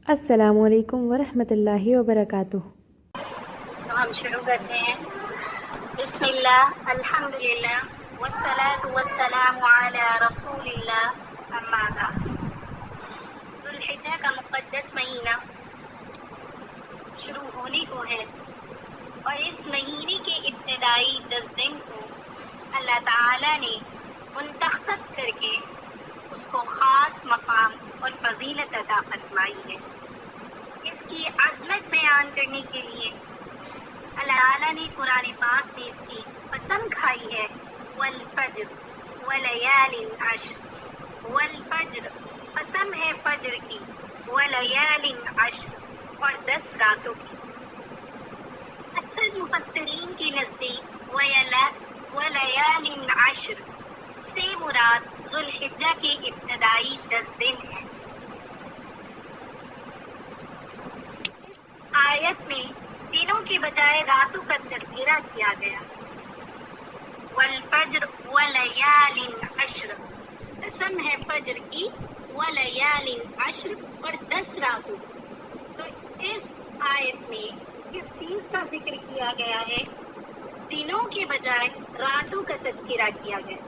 السلام علیکم ورحمۃ اللہ وبرکاتہ۔ تو ہم شروع کرتے ہیں۔ بسم اللہ، الحمدللہ، والصلاة والسلام علی رسول اللہ، اما بعد۔ ذوالحجہ کا مقدس مہینہ شروع ہونے کو ہے، اور اس مہینے کے ابتدائی 10 دن کو اللہ تعالی نے منتخب کر کے اس کو خاص مقام اور فضیلت عطا فرمائی ہے۔ اس کی عظمت بیان کرنے کے لیے اللہ تعالیٰ نے قرآن پاک میں اس کی قسم کھائی ہے، والفجر ولیال عشر۔ والفجر، قسم ہے فجر کی، ولیال عشر، اور 10 راتوں کی۔ اکثر مفسرین کے نزدیک ولیال عشر سے مراد ذوالحجہ کے ابتدائی 10 دن ہیں۔ آیت میں دنوں کے بجائے راتوں کا تذکرہ کیا گیا۔ والفجر ولیال عشر، قسم ہے فجر کی، ولیال عشر، اور 10 راتوں۔ تو اس آیت میں کس چیز کا ذکر کیا گیا ہے؟ دنوں کے بجائے راتوں کا تذکرہ کیا گیا،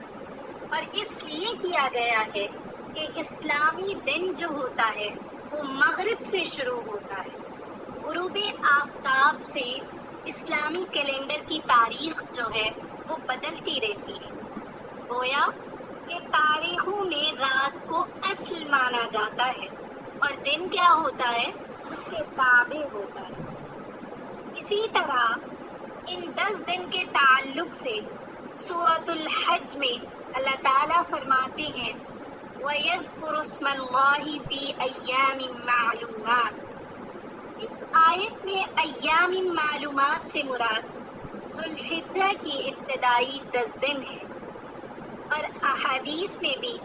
اور اس لیے کیا گیا ہے کہ اسلامی دن جو ہوتا ہے وہ مغرب سے شروع ہوتا ہے۔ غروب آفتاب سے اسلامی کیلنڈر کی تاریخ جو ہے وہ بدلتی رہتی ہے۔ گویا کہ تاریخوں میں رات کو اصل مانا جاتا ہے، اور دن کیا ہوتا ہے؟ اس کے تابع ہوتا ہے۔ اسی طرح ان 10 دن کے تعلق سے سورۃ الحج میں اللہ تعالیٰ فرماتے ہیں، وَيَذْكُرُ اسْمَ اللَّهِ فِي أَيَّامٍ مَّعْلُومَاتٍ۔ اس آیت میں ایام معلومات سے مراد ذوالحجہ کی ابتدائی 10 دن ہیں، اور احادیث میں بھی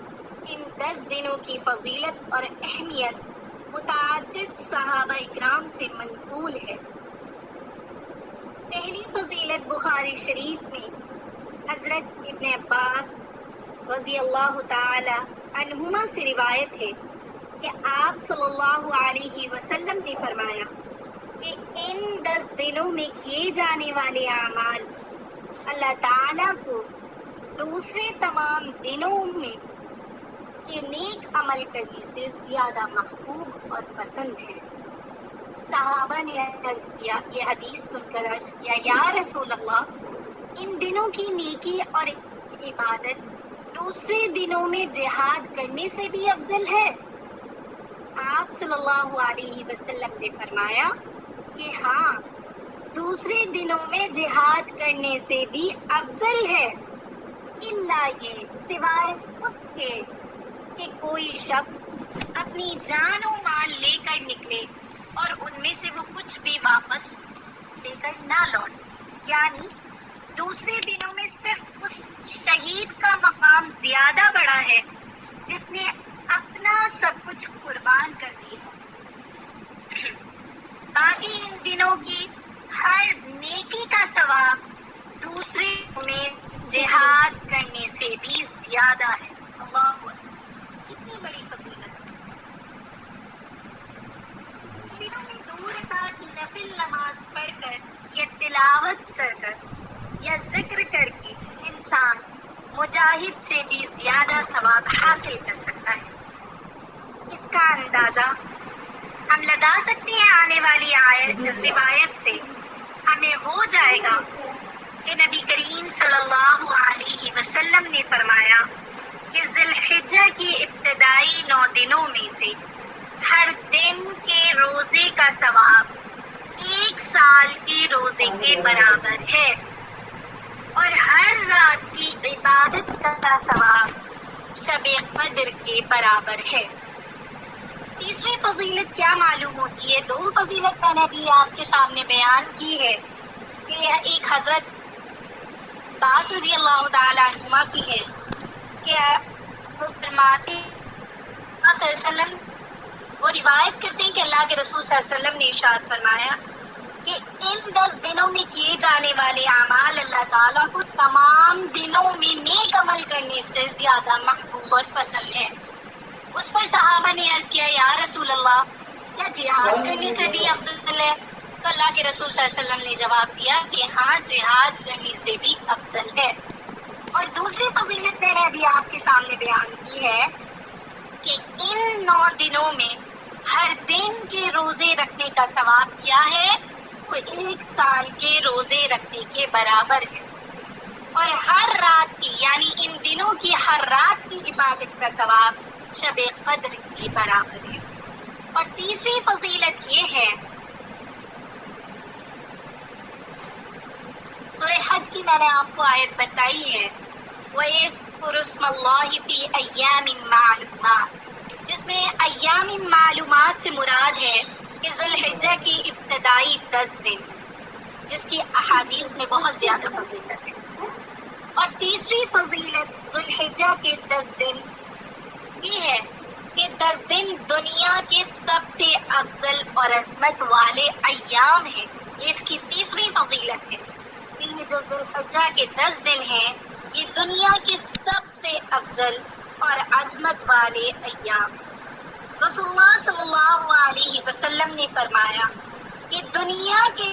ان 10 دنوں کی فضیلت اور اہمیت متعدد صحابہ اکرام سے منقول ہے۔ پہلی فضیلت بخاری شریف میں حضرت ابن عباس رضی اللہ تعالی عنہما سے روایت ہے کہ آپ صلی اللہ علیہ وسلم نے فرمایا کہ ان 10 دنوں میں کیے جانے والے اعمال اللہ تعالیٰ کو دوسرے تمام دنوں میں کے نیک عمل کرنے سے زیادہ محبوب اور پسند ہے۔ صحابہ نے عرض کیا، یہ حدیث سن کر عرض کیا، یا رسول اللہ، ان دنوں کی نیکی اور عبادت دوسرے دنوں میں جہاد کرنے سے بھی افضل ہے؟ آپ صلی اللہ علیہ وسلم نے فرمایا کہ ہاں، دوسرے دنوں میں جہاد کرنے سے بھی افضل ہے، الا یہ، سوائے اس کے کہ کوئی شخص اپنی جان و مال لے کر نکلے اور ان میں سے وہ کچھ بھی واپس لے کر نہ لوٹ۔ یعنی دوسرے دنوں میں صرف اس شہید کا مقام زیادہ بڑا ہے جس نے اپنا سب کچھ قربان کر دیا۔ باقی ان دنوں کی ہر نیکی کا ثواب دوسرے میں جہاد کرنے سے بھی زیادہ ہے۔ اللہ اکبر، کتنی بڑی فضیلت۔ دنوں میں 2 رکعت نفل نماز پڑھ کر یا تلاوت کر کر یا ذکر کر کے انسان مجاہد سے بھی زیادہ ثواب حاصل کر سکتا ہے۔ اس کا اندازہ ہم لگا سکتے ہیں آنے والی روایت سے ہمیں ہو جائے گا کہ نبی کریم صلی اللہ علیہ وسلم نے فرمایا کہ ذوالحجہ کی ابتدائی 9 دنوں میں سے ہر دن کے روزے کا ثواب 1 سال کے روزے کے برابر ہے، اور ہر رات کی عبادت کا ثواب شب قدر کے برابر ہے۔ تیسری فضیلت کیا معلوم ہوتی ہے؟ 2 فضیلت میں نے بھی آپ کے سامنے بیان کی ہے کہ ایک حضرت عباس رضی اللہ تعالی عنہما کی ہے کہ وہ فرماتے ہیں صلی اللہ علیہ وسلم، وہ روایت کرتے ہیں کہ اللہ کے رسول صلی اللہ علیہ وسلم نے ارشاد فرمایا کہ ان 10 دنوں میں کیے جانے والے اعمال اللہ تعالیٰ کو تمام دنوں میں نیک عمل کرنے سے زیادہ محبوب اور پسند ہے۔ اس پر صحابہ نے عرض کیا، یا رسول اللہ، یا جہاد کرنے سے بھی افضل ہے؟ تو اللہ کے رسول صلی اللہ علیہ وسلم نے جواب دیا کہ ہاں، جہاد کرنے سے بھی افضل ہے۔ اور دوسری فضیلت میں نے ابھی آپ کے سامنے بیان کی ہے کہ ان 9 دنوں میں ہر دن کے روزے رکھنے کا ثواب کیا ہے؟ وہ 1 سال کے روزے رکھنے کے برابر ہے، اور ہر رات کی، یعنی ان دنوں کی ہر رات کی عبادت کا ثواب شب قدر کے برابر ہے۔ اور تیسری فضیلت یہ ہے، سورہ حج کی میں نے آپ کو آیت بتائی ہے، وَيَذْكُرُ اسْمَ اللَّهِ فِي أَيَّامٍ مَّعْلُومَاتٍ، جس میں ایام معلومات سے مراد ہے کہ ذوالحجہ کی ابتدائی 10 دن، جس کی احادیث میں بہت زیادہ فضیلت ہے۔ اور تیسری فضیلت ذوالحجہ کے 10 دن یہ ہے کہ 10 دن دنیا کے سب سے افضل اور عظمت والے ایام ہیں۔ یہ اس کی تیسری فضیلت ہے کہ یہ جو ذوالحجہ کے 10 دن ہیں، یہ دنیا کے سب سے افضل اور عظمت والے ایام۔ رسول اللہ صلی اللہ علیہ وسلم نے فرمایا کہ دنیا کے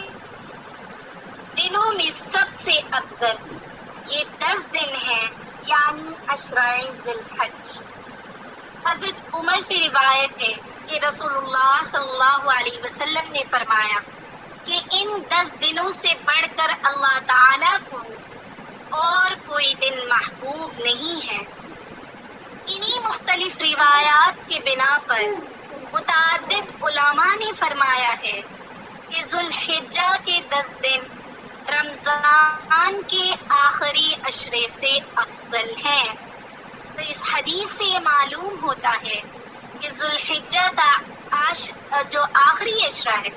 دنوں میں سب سے افضل یہ 10 دن ہیں، یعنی عشرۂ ذی الحج۔ حضرت عمر سے روایت ہے کہ رسول اللہ صلی اللہ علیہ وسلم نے فرمایا کہ ان 10 دنوں سے بڑھ کر اللہ تعالیٰ کو اور کوئی دن محبوب نہیں ہے۔ انہی مختلف روایات کے بنا پر متعدد علماء نے فرمایا ہے کہ ذوالحجہ کے 10 دن رمضان کے آخری عشرے سے افضل ہیں۔ تو اس حدیث سے یہ معلوم ہوتا ہے کہ ذوالحجہ کا جو آخری عشرہ ہے،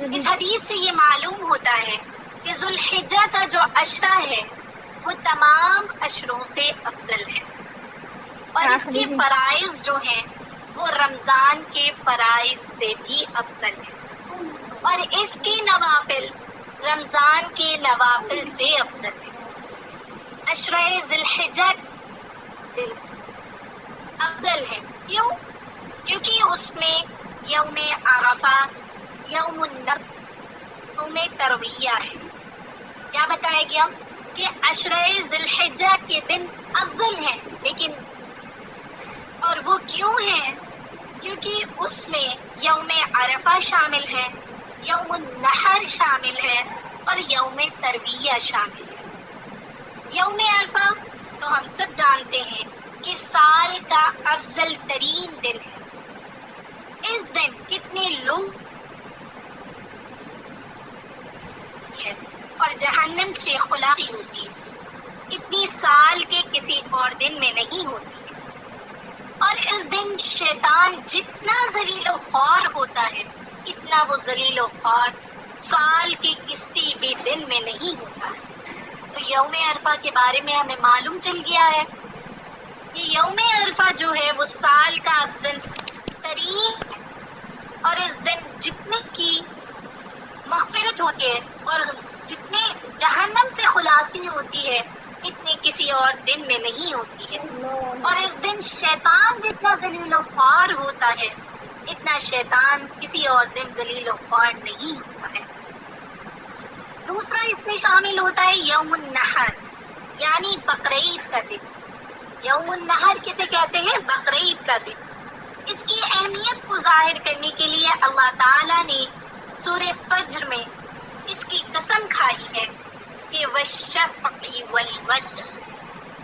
اس حدیث سے یہ معلوم ہوتا ہے کہ ذوالحجہ کا جو عشرہ ہے وہ تمام عشروں سے افضل ہے، اور اس کے فرائض جو ہیں وہ رمضان کے فرائض سے بھی افضل ہیں، اور اس کے نوافل رمضان کے نوافل سے افضل ہیں۔ عشرۂ ذی الحجہ افضل ہے، کیوں؟ کیونکہ اس میں یوم عرفہ، یوم النحر، یوم ترویہ ہے۔ کیا بتایا گیا کہ عشرۂ ذی الحجہ کے دن افضل ہیں، لیکن اور وہ کیوں ہیں؟ کیونکہ اس میں یوم عرفہ شامل ہے، یوم النحر شامل ہے، اور یوم ترویہ شامل ہے۔ یوم عرفہ تو ہم سب جانتے ہیں کہ سال کا افضل ترین دن ہے۔ اس دن کتنے لوگ ہے اور جہنم سے خلاصی ہوتی ہے، اتنی سال کے کسی اور دن میں نہیں ہوتی ہے۔ اور اس دن شیطان جتنا ذلیل و خوار ہوتا ہے، اتنا وہ ذلیل و خوار سال کے کسی بھی دن میں نہیں ہوتا ہے۔ تو یوم عرفہ کے بارے میں ہمیں معلوم چل گیا ہے کہ یوم عرفہ جو ہے وہ سال کا افضل ترین ہے، اور اس دن جتنے کی مغفرت ہوتی ہے اور جتنے جہنم سے خلاصی ہوتی ہے، اتنے کسی اور دن میں نہیں ہوتی ہے۔ اور اس دن شیطان جتنا ذلیل و خوار ہوتا ہے، اتنا شیطان کسی اور دن ذلیل و خوار نہیں ہوتا ہے۔ دوسرا اس میں شامل ہوتا ہے یوم النحر، یعنی بقرعید کا دن۔ یوم النحر کسے کہتے ہیں؟ بقرعید کا دن۔ اس کی اہمیت کو ظاہر کرنے کے لیے اللہ تعالیٰ نے سورہ فجر میں اس کی قسم کھائی ہے کہ والشفع والوتر۔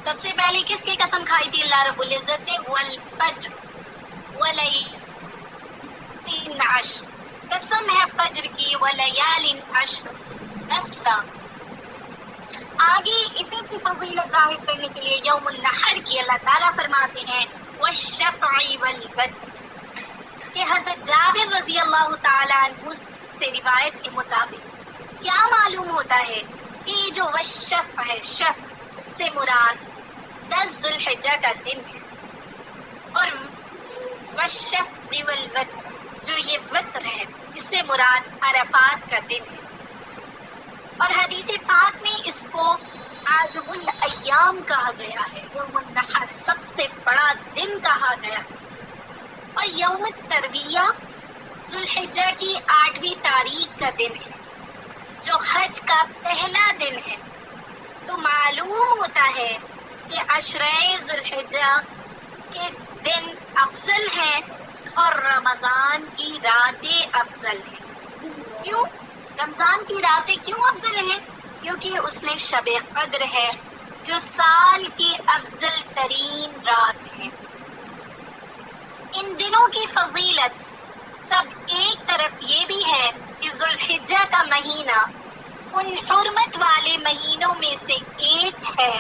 سب سے پہلے کس کی قسم کھائی تھی اللہ رب العزت نے؟ والفجر ولیل عشر، قسم ہے فجر کی، ولیال عشر نصرا۔ آگے اسی کی فضیلت ظاہر کرنے کے لیے یوم النحر کی اللہ تعالیٰ فرماتے ہیں والشفع والوتر، کہ حضرت جابر رضی اللہ تعالیٰ عنہ سے روایت کے مطابق کیا معلوم ہوتا ہے کہ یہ جو والشفع ہے، شفع سے مراد 10 ذوالحجہ کا دن ہے، اور والشفع والوتر جو یہ وتر ہے، اس سے مراد عرفات کا دن ہے۔ اور حدیث پاک میں اس کو اعظم الایام کہا گیا ہے، یوم النحر سب سے بڑا دن کہا گیا۔ اور یوم الترویہ ذوالحجہ کی 8ویں تاریخ کا دن ہے جو حج کا پہلا دن ہے۔ تو معلوم ہوتا ہے کہ عشرہ ذوالحجہ کے دن افضل ہیں اور رمضان کی راتیں افضل ہیں۔ کیوں؟ رمضان کی راتیں کیوں افضل ہیں؟ کیونکہ اس میں شب قدر ہے جو سال کی افضل ترین رات ہے۔ ان دنوں کی فضیلت سب ایک طرف یہ بھی ہے کہ ذوالحجہ کا مہینہ ان حرمت والے مہینوں میں سے ایک ہے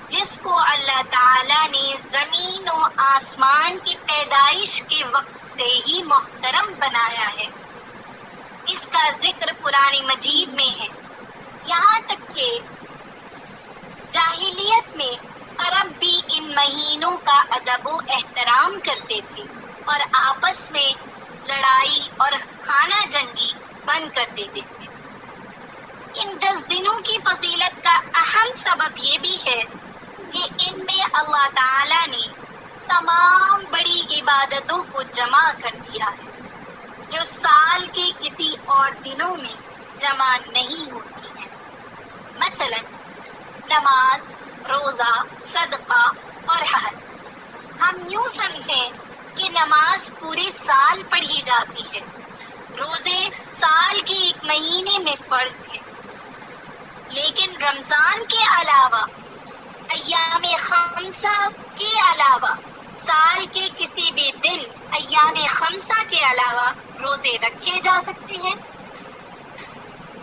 جس کو اللہ تعالیٰ نے زمین و آسمان کی پیدائش کے وقت سے ہی محترم بنایا ہے۔ اس کا ذکر قرآن مجید میں ہے، یہاں تک کہ جاہلیت میں عرب بھی ان مہینوں کا ادب و احترام کرتے تھے اور آپس میں لڑائی اور خانہ جنگی بند کر دیتے تھے۔ ان 10 دنوں کی فضیلت کا اہم سبب یہ بھی ہے کہ ان میں اللہ تعالیٰ نے تمام بڑی عبادتوں کو جمع کر دیا ہے جو سال کے کسی اور دنوں میں جمع نہیں ہوتی ہیں۔ مثلا نماز، روزہ، صدقہ اور حج۔ ہم یوں سمجھیں کہ نماز پورے سال پڑھی جاتی ہے، روزے سال کے ایک مہینے میں فرض ہیں، لیکن رمضان کے علاوہ، ایام خمسہ کے علاوہ، سال کے کسی بھی دن ایام خمسہ کے علاوہ روزے رکھے جا سکتے ہیں۔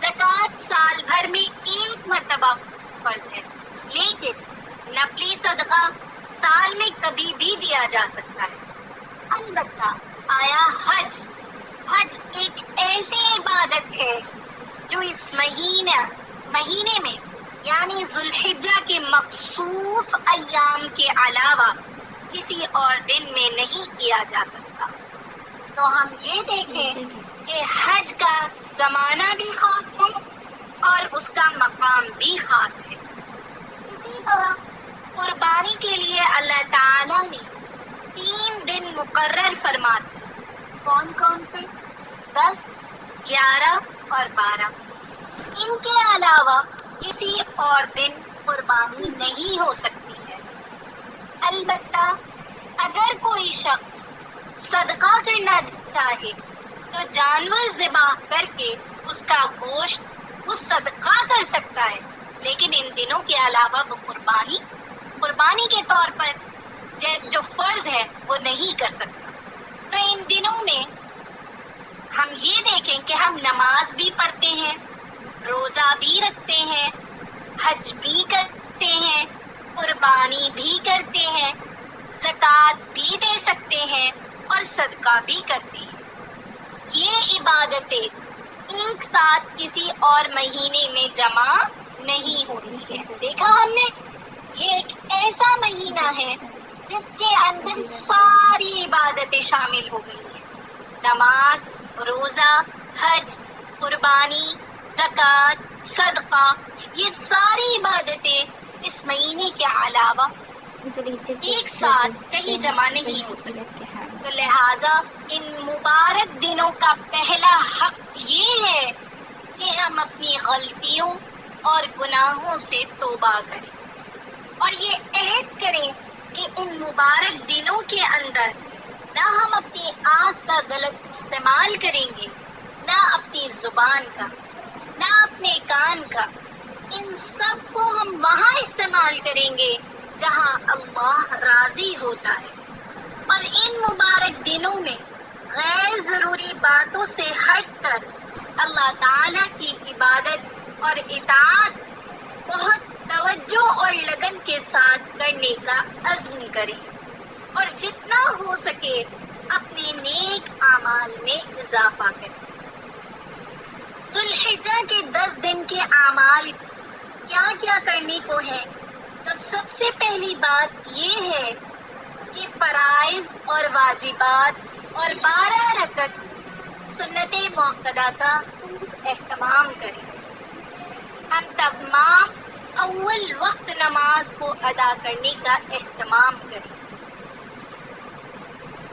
زکوٰۃ سال بھر میں ایک مرتبہ فرض ہے، لیکن نفلی صدقہ سال میں کبھی بھی دیا جا سکتا ہے۔ البتہ آیا حج ایک ایسی عبادت ہے جو اس مہینے میں یعنی ذوالحجہ کے مخصوص ایام کے علاوہ کسی اور دن میں نہیں کیا جا سکتا۔ تو ہم یہ دیکھیں کہ حج کا زمانہ بھی خاص ہے اور اس کا مقام بھی خاص ہے۔ اسی طرح قربانی کے لیے اللہ تعالیٰ نے 3 دن مقرر فرما دیے۔ کون کون سے؟ 10، 11 اور 12۔ ان کے علاوہ کسی اور دن قربانی نہیں ہو سکتی ہے۔ البتہ اگر کوئی شخص صدقہ کرنا چاہے تو جانور ذبح کر کے اس کا گوشت وہ صدقہ کر سکتا ہے، لیکن ان دنوں کے علاوہ وہ قربانی کے طور پر جو فرض ہے وہ نہیں کر سکتا۔ تو ان دنوں میں ہم یہ دیکھیں کہ ہم نماز بھی پڑھتے ہیں، روزہ بھی رکھتے ہیں، حج بھی کرتے ہیں، قربانی بھی کرتے ہیں، زکوٰۃ بھی دے سکتے ہیں اور صدقہ بھی کرتے ہیں۔ یہ عبادتیں ایک ساتھ کسی اور مہینے میں جمع نہیں ہوتی ہیں۔ دیکھا ہم نے، یہ ایک ایسا مہینہ ہے جس کے اندر ساری عبادتیں شامل ہو گئی ہیں۔ نماز، روزہ، حج، قربانی، زکوٰۃ، صدقہ، یہ ساری عبادتیں اس مہینے کے علاوہ ایک ساتھ کہیں جمع نہیں ہو سکتی۔ تو لہٰذا ان مبارک دنوں کا پہلا حق یہ ہے کہ ہم اپنی غلطیوں اور گناہوں سے توبہ کریں اور یہ عہد کریں کہ ان مبارک دنوں کے اندر نہ ہم اپنی آنکھ کا غلط استعمال کریں گے، نہ اپنی زبان کا، نہ اپنے کان کا، ان سب کو ہم وہاں استعمال کریں گے جہاں اللہ راضی ہوتا ہے۔ اور ان مبارک دنوں میں غیر ضروری باتوں سے ہٹ کر اللہ تعالیٰ کی عبادت اور اطاعت بہت توجہ اور لگن کے ساتھ کرنے کا عزم کریں اور جتنا ہو سکے اپنے نیک اعمال میں اضافہ کریں۔ ذوالحجہ کے 10 دن کے اعمال کیا کیا کرنے کو ہیں؟ تو سب سے پہلی بات یہ ہے کہ فرائض اور واجبات اور 12 رکعت سنت موقدہ کا اہتمام کریں۔ ہم تمام اول وقت نماز کو ادا کرنے کا اہتمام کریں۔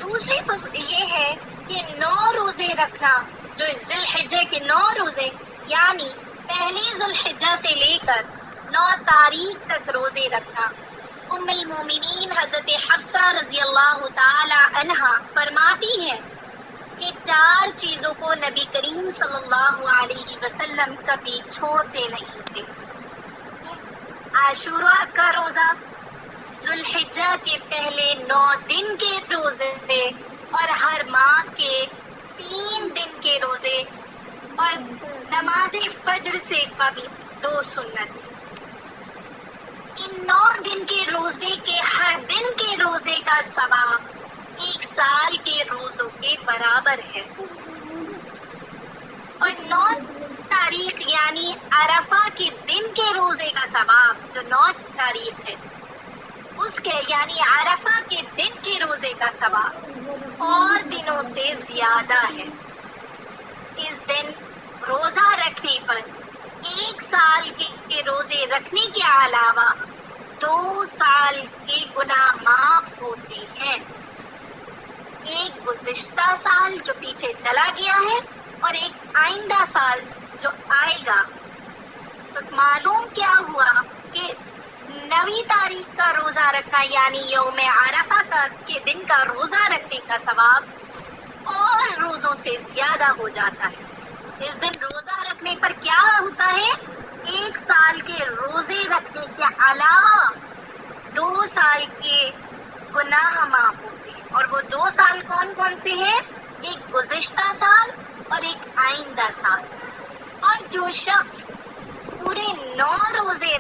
دوسری یہ ہے کہ 9 روزے رکھنا، جو ذی الحجہ کے 9 روزے یعنی پہلی ذی الحجہ سے لے کر 9 تاریخ تک روزے رکھنا۔ ام المومنین حضرت حفصہ رضی اللہ تعالی عنہا فرماتی ہیں کہ 4 چیزوں کو نبی کریم صلی اللہ علیہ وسلم کبھی چھوڑتے نہیں تھے: عاشوراء کا روزہ، ذی الحجہ کے پہلے 9 دن کے روزے اور ہر ماہ کے 3 دن کے روزے، اور نماز فجر سے قبل 2 سنت۔ ان 9 دن کے روزے کے ہر دن کے روزے کا ثواب 1 سال کے روزوں کے برابر ہے، اور 9 تاریخ یعنی عرفہ کے دن کے روزے کا ثواب جو 9 تاریخ ہے اس کے یعنی عرفہ کے دن کے روزے کا ثواب اور دنوں سے زیادہ ہے۔ اس دن روزہ رکھنے پر 1 سال کے روزے رکھنے کے علاوہ 2 سال کے گناہ معاف ہوتے ہیں، ایک گزشتہ سال جو پیچھے چلا گیا ہے اور ایک آئندہ سال جو آئے گا۔ تو معلوم کیا ہوا کہ 9 تاریخ کا روزہ رکھنا یعنی یوم عرفہ کے دن کا روزہ رکھنے کا ثواب اور روزوں سے زیادہ ہو جاتا ہے۔ اس دن روزہ رکھنے پر کیا ہوتا ہے؟ 1 سال کے روزے رکھنے کے علاوہ 2 سال کے گناہ معاف ہوتے ہیں، اور وہ 2 سال کون کون سے ہیں؟ ایک گزشتہ سال اور ایک آئندہ سال۔ اور جو شخص پورے 9 روزے